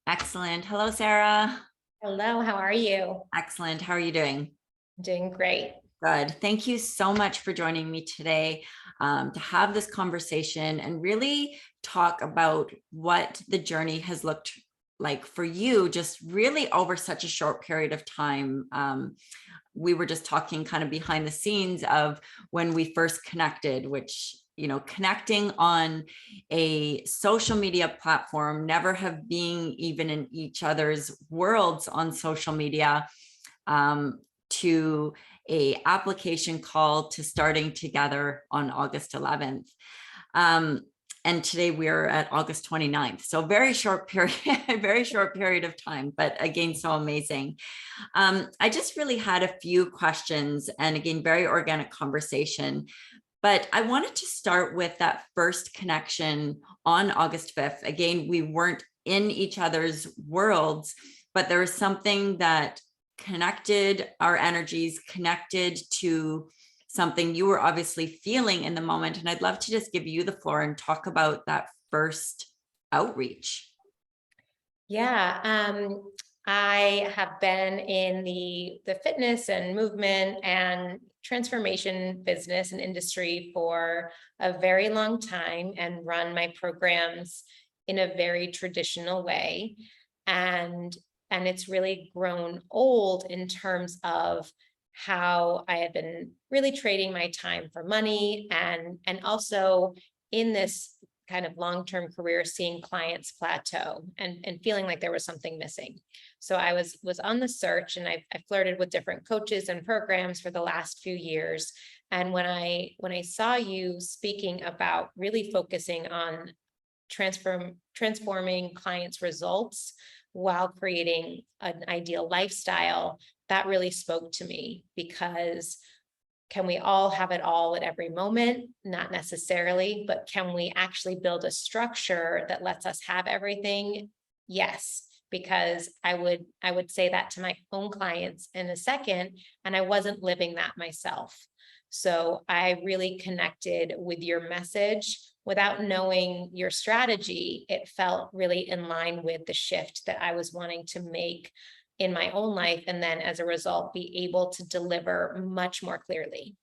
Excellent. Hello, Sarah. Hello, how are you? Excellent. How are you doing? Doing great. Good. Thank you so much for joining me today to have this conversation and really talk about what the journey has looked like for you, just really over such a short period of time. We were just talking kind of behind the scenes of when we first connected, which connecting on a social media platform, never have been even in each other's worlds on social media, to a application call to starting together on August 11th. And today we're at August 29th. So very short period, very short period of time, but again, so amazing. I just really had a few questions and again, very organic conversation. But I wanted to start with that first connection on August 5th. Again, we weren't in each other's worlds, but there was something that connected our energies, connected to something you were obviously feeling in the moment. And I'd love to just give you the floor and talk about that first outreach. Yeah, I have been in the fitness and movement and transformation business and industry for a very long time and run my programs in a very traditional way. And it's really grown old in terms of how I have been really trading my time for money and also in this kind of long-term career, seeing clients plateau and feeling like there was something missing. So I was on the search, and I flirted with different coaches and programs for the last few years. And when I saw you speaking about really focusing on transforming clients' results while creating an ideal lifestyle, that really spoke to me, because can we all have it all at every moment? Not necessarily, but can we actually build a structure that lets us have everything? Yes, because I would say that to my own clients in a second, and I wasn't living that myself. So I really connected with your message. Without knowing your strategy, it felt really in line with the shift that I was wanting to make in my own life, and then as a result be able to deliver much more clearly.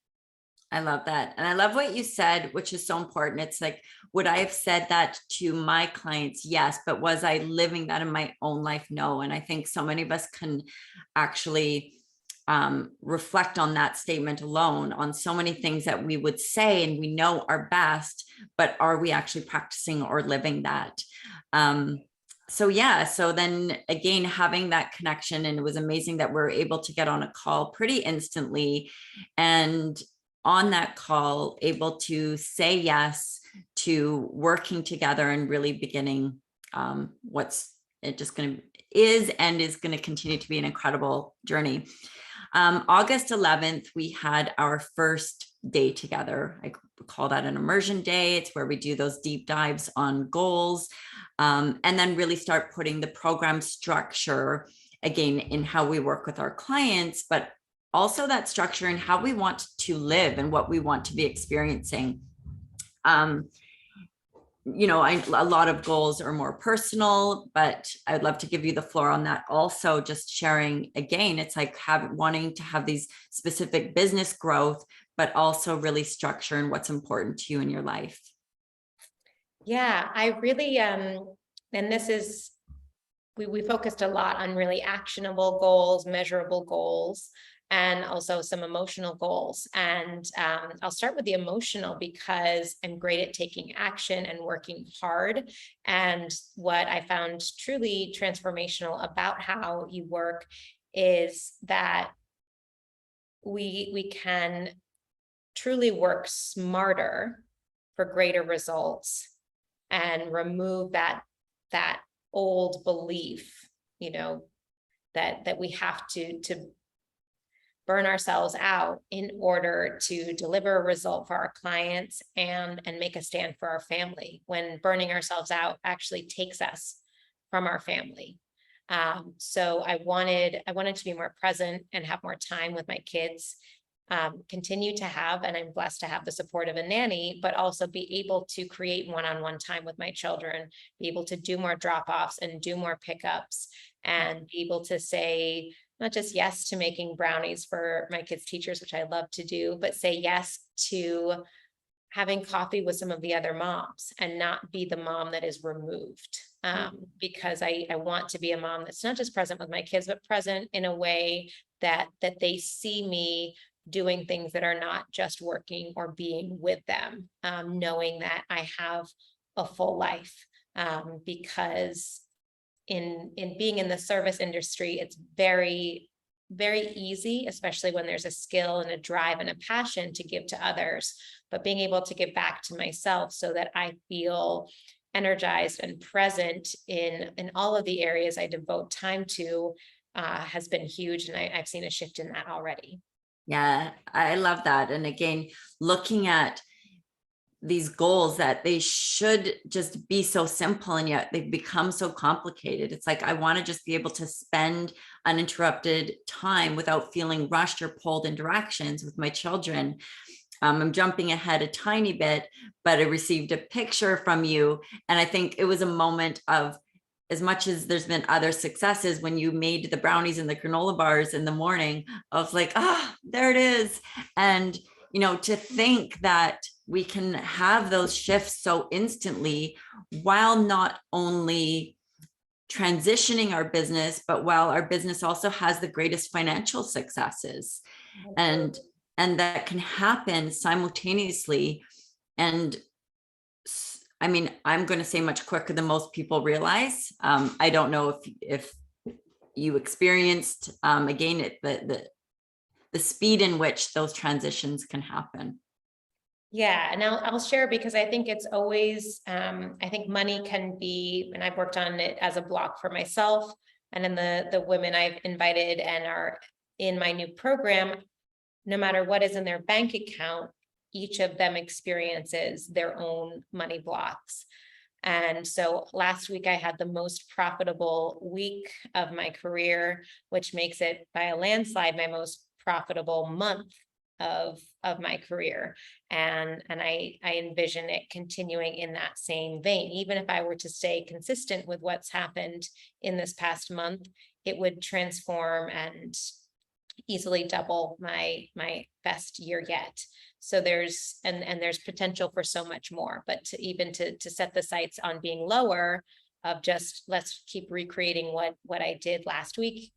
I love that. And I love what you said, which is so important. It's like, would I have said that to my clients? Yes. But was I living that in my own life? No. And I think so many of us can actually reflect on that statement alone, on so many things that we would say and we know are best, but are we actually practicing or living that? So yeah, so then again, having that connection, and it was amazing that we're able to get on a call pretty instantly. And on that call, able to say yes to working together and really beginning what's it just going to is and is going to continue to be an incredible journey. August 11th, we had our first day together. I call that an immersion day. It's where we do those deep dives on goals, and then really start putting the program structure again in how we work with our clients, but also that structure in how we want to live and what we want to be experiencing. A lot of goals are more personal, but I'd love to give you the floor on that. Also, just sharing again, it's like wanting to have these specific business growth, but also really structure and what's important to you in your life. Yeah, I really and this is we focused a lot on really actionable goals, measurable goals, and also some emotional goals. And I'll start with the emotional, because I'm great at taking action and working hard. And what I found truly transformational about how you work is that we can truly work smarter for greater results and remove that old belief, that we have to burn ourselves out in order to deliver a result for our clients and make a stand for our family, when burning ourselves out actually takes us from our family. So I wanted to be more present and have more time with my kids. continue to have, and I'm blessed to have the support of a nanny, but also be able to create one-on-one time with my children, be able to do more drop-offs and do more pickups, and be able to say not just yes to making brownies for my kids' teachers, which I love to do, but say yes to having coffee with some of the other moms and not be the mom that is removed. Because I want to be a mom that's not just present with my kids, but present in a way that they see me doing things that are not just working or being with them, knowing that I have a full life. Because in being in the service industry, it's very easy, especially when there's a skill and a drive and a passion to give to others, but being able to give back to myself so that I feel energized and present in all of the areas I devote time to, has been huge. And I've seen a shift in that already. Yeah, I love that. And again, looking at these goals that they should just be so simple, and yet they've become so complicated. It's like, I want to just be able to spend uninterrupted time without feeling rushed or pulled in directions with my children. I'm jumping ahead a tiny bit, but I received a picture from you. And I think it was a moment of, as much as there's been other successes, when you made the brownies and the granola bars in the morning, I was like, ah, there it is. And, to think that we can have those shifts so instantly, while not only transitioning our business, but while our business also has the greatest financial successes. And that can happen simultaneously. And I mean, I'm going to say much quicker than most people realize. I don't know if you experienced, again, the speed in which those transitions can happen. Yeah, and I'll share, because I think it's always, I think money can be, and I've worked on it as a block for myself, and then the women I've invited and are in my new program, no matter what is in their bank account, each of them experiences their own money blocks. And so last week I had the most profitable week of my career, which makes it by a landslide my most profitable month of my career. And I envision it continuing in that same vein. Even if I were to stay consistent with what's happened in this past month, it would transform and easily double my best year yet. So there's there's potential for so much more, but to set the sights on being lower, of just let's keep recreating what I did last week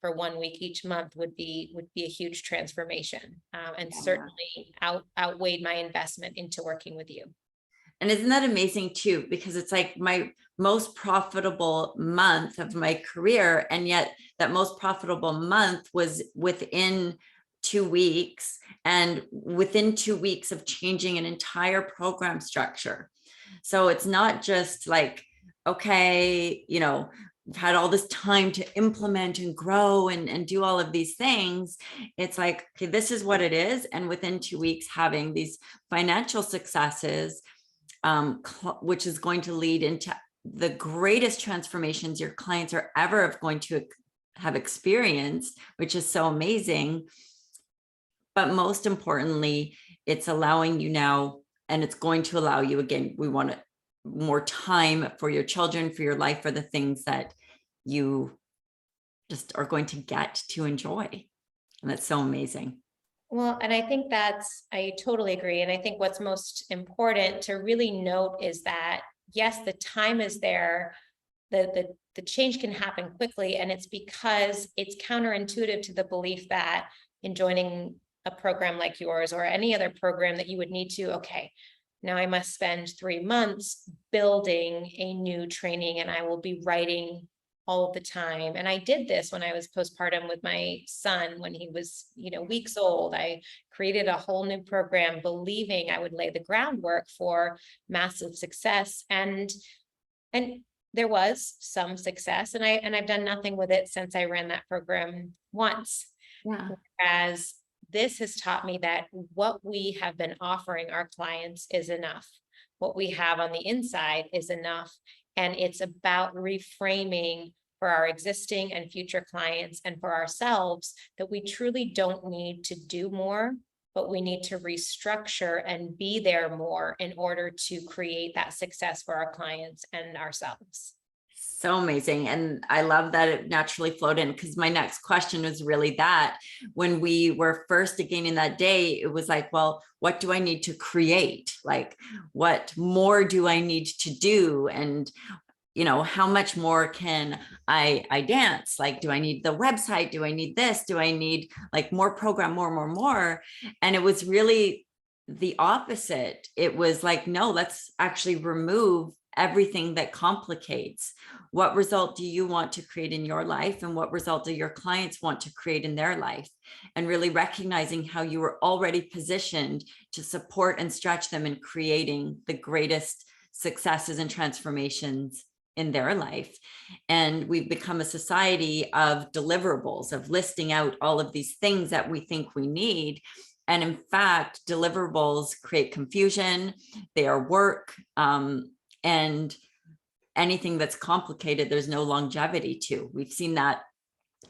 for 1 week each month would be a huge transformation, and certainly outweighed my investment into working with you. And isn't that amazing too? Because it's like my most profitable month of my career. And yet that most profitable month was within 2 weeks, and within 2 weeks of changing an entire program structure. So it's not just like, okay, we've had all this time to implement and grow and do all of these things. It's like, okay, this is what it is. And within 2 weeks, having these financial successes, which is going to lead into the greatest transformations your clients are ever going to have experienced, which is so amazing. But most importantly, it's allowing you now, and it's going to allow you, again, we want more time for your children, for your life, for the things that you just are going to get to enjoy. And that's so amazing. Well, and I think I totally agree. And I think what's most important to really note is that, yes, the time is there. The change can happen quickly. And it's because it's counterintuitive to the belief that in joining a program like yours or any other program that you would need to, okay, now I must spend 3 months building a new training, and I will be writing all the time. And I did this when I was postpartum with my son, when he was, weeks old. I created a whole new program, believing I would lay the groundwork for massive success. And there was some success, and I've done nothing with it since I ran that program once. Yeah. Whereas this has taught me that what we have been offering our clients is enough. What we have on the inside is enough. And it's about reframing for our existing and future clients and for ourselves, that we truly don't need to do more, but we need to restructure and be there more in order to create that success for our clients and ourselves. So amazing. And I love that it naturally flowed in, because my next question was really that when we were first beginning that day, it was like, well, what do I need to create? Like, what more do I need to do? And, you know, how much more can I dance? Like, do I need the website? Do I need this? Do I need like more program, more? And it was really the opposite. It was like, no, let's actually remove everything that complicates. What result do you want to create in your life, and what result do your clients want to create in their life? And really recognizing how you were already positioned to support and stretch them in creating the greatest successes and transformations in their life. And we've become a society of deliverables, of listing out all of these things that we think we need. And in fact, deliverables create confusion, they are work, and anything that's complicated, there's no longevity to. We've seen that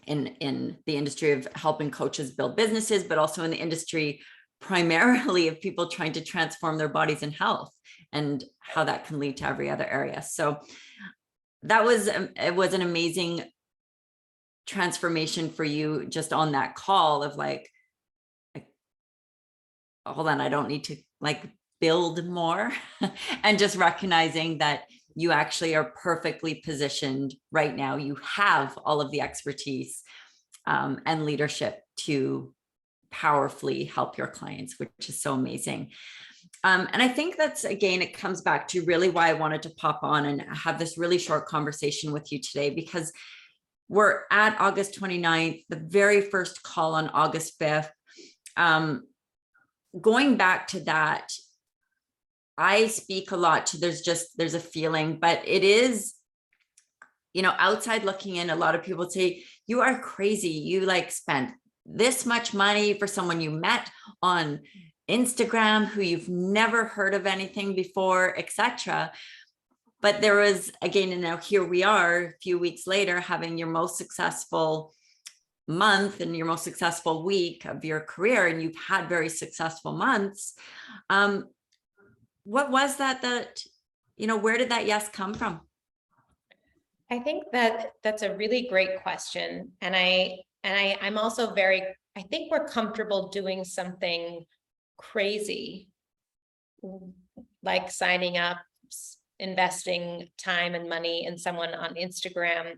in the industry of helping coaches build businesses, but also in the industry primarily of people trying to transform their bodies and health, and how that can lead to every other area. So it was an amazing transformation for you just on that call of like, hold on, I don't need to like build more and just recognizing that you actually are perfectly positioned right now. You have all of the expertise and leadership to powerfully help your clients, which is so amazing. And I think that's, again, it comes back to really why I wanted to pop on and have this really short conversation with you today, because we're at August 29th, the very first call on August 5th. Going back to that, I speak a lot to, there's a feeling, but it is, you know, outside looking in, a lot of people say, you are crazy. You like spent this much money for someone you met on Instagram who you've never heard of anything before, etc. But there was, again, and now here we are a few weeks later having your most successful month and your most successful week of your career, and you've had very successful months. What was that, you know, where did that yes come from? I think that's a really great question. And I'm also I think we're comfortable doing something crazy, like signing up, investing time and money in someone on Instagram,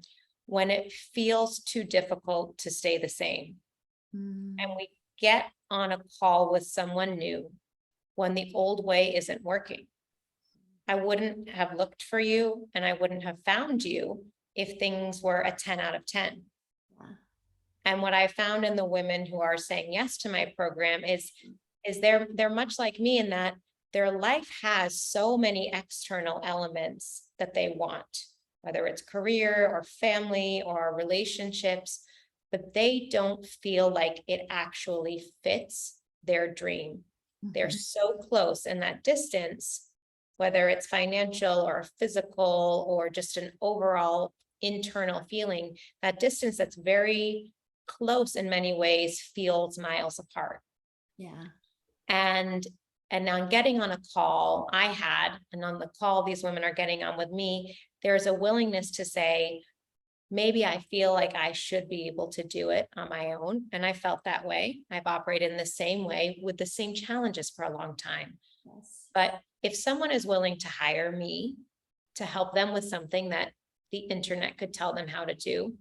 when it feels too difficult to stay the same. And we get on a call with someone new when the old way isn't working. I wouldn't have looked for you and I wouldn't have found you if things were a 10 out of 10. And what I found in the women who are saying yes to my program is they're much like me in that their life has so many external elements that they want, whether it's career or family or relationships, but they don't feel like it actually fits their dream. They're so close, and that distance, whether it's financial or physical or just an overall internal feeling, that distance that's very close in many ways feels miles apart. Yeah. And now getting on a call and on the call these women are getting on with me, there's a willingness to say, maybe I feel like I should be able to do it on my own. And I felt that way. I've operated in the same way with the same challenges for a long time. Yes. But if someone is willing to hire me to help them with something that the internet could tell them how to do,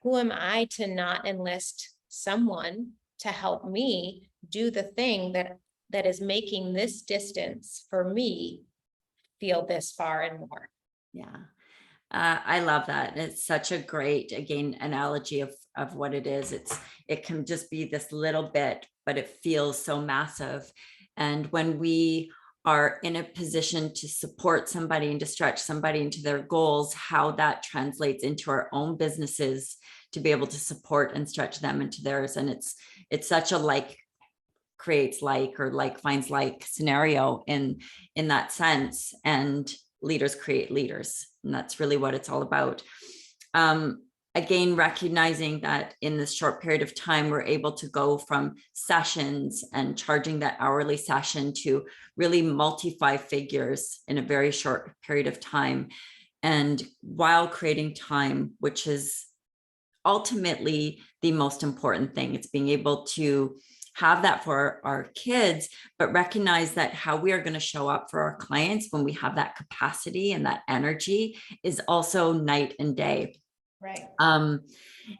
who am I to not enlist someone to help me do the thing that is making this distance for me feel this far and more? Yeah. I love that. It's such a great, again, analogy of what it is. It can just be this little bit, but it feels so massive. And when we are in a position to support somebody and to stretch somebody into their goals, how that translates into our own businesses to be able to support and stretch them into theirs. And it's such a like creates like, or like finds like scenario in that sense. And leaders create leaders. And that's really what it's all about. Again, recognizing that in this short period of time, we're able to go from sessions and charging that hourly session to really multi-five figures in a very short period of time. And while creating time, which is ultimately the most important thing, it's being able to have that for our kids, but recognize that how we are going to show up for our clients when we have that capacity and that energy is also night and day. Right.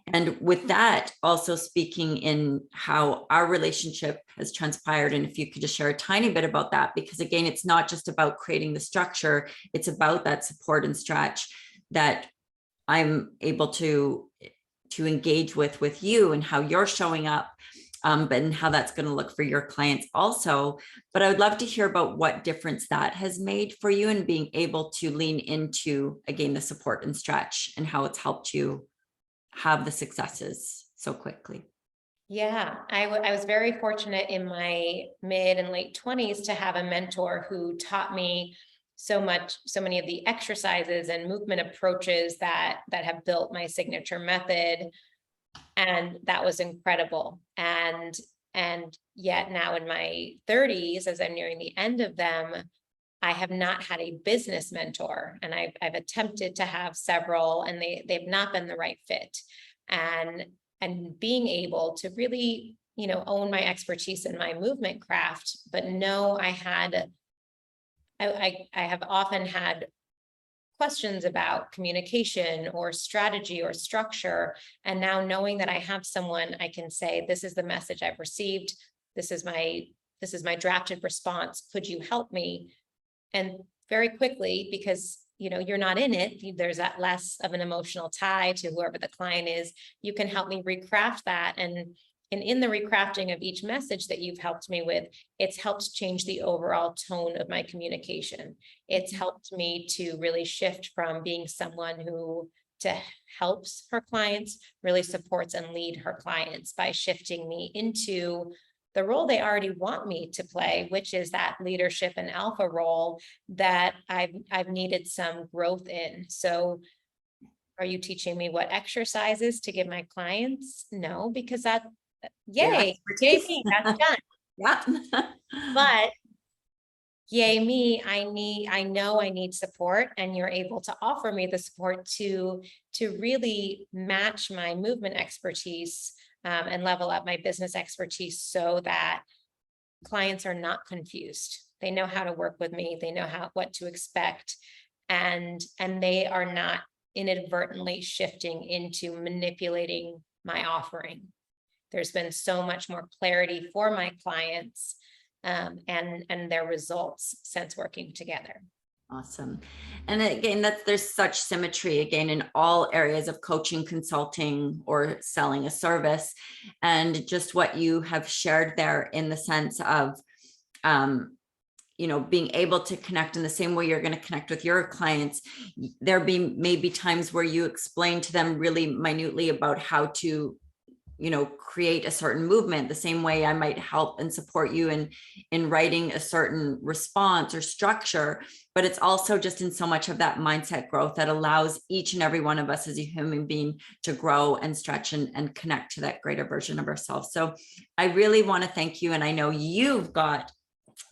And with that, also speaking in how our relationship has transpired, and if you could just share a tiny bit about that, because again, it's not just about creating the structure, it's about that support and stretch that I'm able to engage with you and how you're showing up, but and how that's going to look for your clients also. But I would love to hear about what difference that has made for you and being able to lean into, again, the support and stretch and how it's helped you have the successes so quickly. Yeah, I was very fortunate in my mid and late 20s to have a mentor who taught me so many of the exercises and movement approaches that have built my signature method. And that was incredible. And yet now in my 30s, as I'm nearing the end of them, I have not had a business mentor, and I've attempted to have several, and they've not been the right fit. And being able to really, own my expertise in my movement craft, but know I have often had questions about communication or strategy or structure. And now knowing that I have someone I can say, this is the message I've received. This is my drafted response. Could you help me? And very quickly, because you're not in it, there's that less of an emotional tie to whoever the client is. You can help me recraft that. And in the recrafting of each message that you've helped me with, it's helped change the overall tone of my communication. It's helped me to really shift from being someone who helps her clients, really supports and lead her clients by shifting me into the role they already want me to play, which is that leadership and alpha role that I've needed some growth in. So are you teaching me what exercises to give my clients? No, because yay, me, that's done. Yeah. But yay me, I know I need support, and you're able to offer me the support to really match my movement expertise, and level up my business expertise so that clients are not confused. They know how to work with me. They know what to expect, and they are not inadvertently shifting into manipulating my offering. There's been so much more clarity for my clients, and their results since working together. Awesome. And again, there's such symmetry again in all areas of coaching, consulting, or selling a service. And just what you have shared there in the sense of, being able to connect in the same way you're going to connect with your clients. There maybe times where you explain to them really minutely about how to create a certain movement, the same way I might help and support you in writing a certain response or structure. But it's also just in so much of that mindset growth that allows each and every one of us as a human being to grow and stretch and connect to that greater version of ourselves. So I really want to thank you. And I know you've got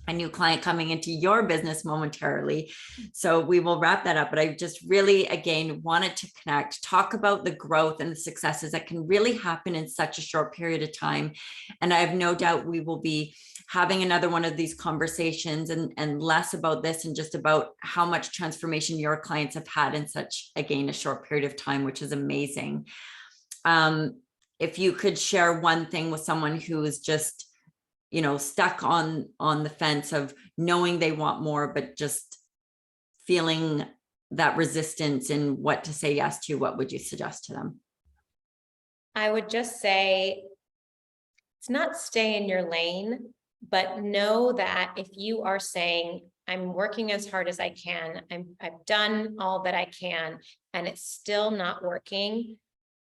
a new client coming into your business momentarily. So we will wrap that up. But I just really, again, wanted to connect, talk about the growth and the successes that can really happen in such a short period of time. And I have no doubt we will be having another one of these conversations and less about this and just about how much transformation your clients have had in such, again, a short period of time, which is amazing. If you could share one thing with someone who is just stuck on the fence of knowing they want more, but just feeling that resistance in what to say yes to, what would you suggest to them? I would just say, it's not stay in your lane, but know that if you are saying, I'm working as hard as I can, I've done all that I can, and it's still not working,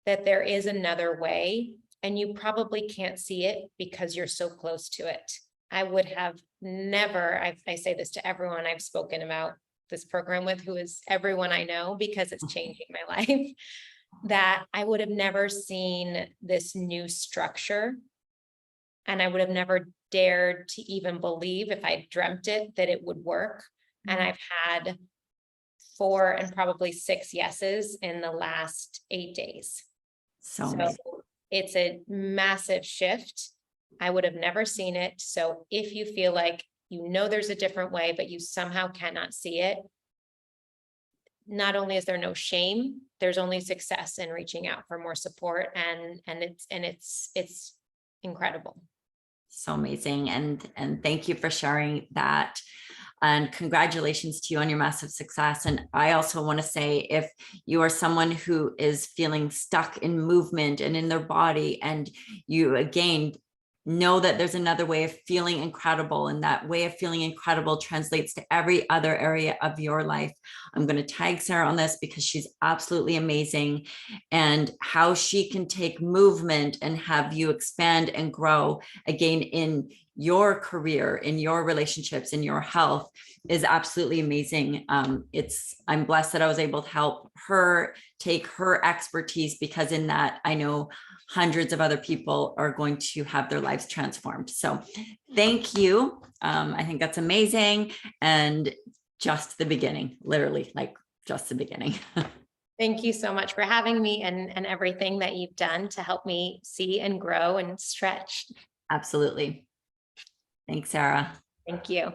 that there is another way. And you probably can't see it because you're so close to it. I would have never, I say this to everyone I've spoken about this program with, who is everyone I know, because it's changing my life. that I would have never seen this new structure. And I would have never dared to even believe, if I dreamt it, that it would work. And I've had 4 and probably 6 yeses in the last 8 days. So So amazing. it's a massive shift. I would have never seen it. So if you feel like you know there's a different way, but you somehow cannot see it, not only is there no shame, there's only success in reaching out for more support, and it's incredible. So amazing. And thank you for sharing that. And congratulations to you on your massive success. And I also want to say, if you are someone who is feeling stuck in movement and in their body, and you again know that there's another way of feeling incredible, and that way of feeling incredible translates to every other area of your life, I'm going to tag Sarah on this because she's absolutely amazing, and how she can take movement and have you expand and grow again in your career, in your relationships, in your health is absolutely amazing. I'm blessed that I was able to help her take her expertise, because in that I know hundreds of other people are going to have their lives transformed. So thank you. I think that's amazing. And just the beginning, literally, like just the beginning. Thank you so much for having me, and everything that you've done to help me see and grow and stretch. Absolutely. Thanks, Sarah. Thank you.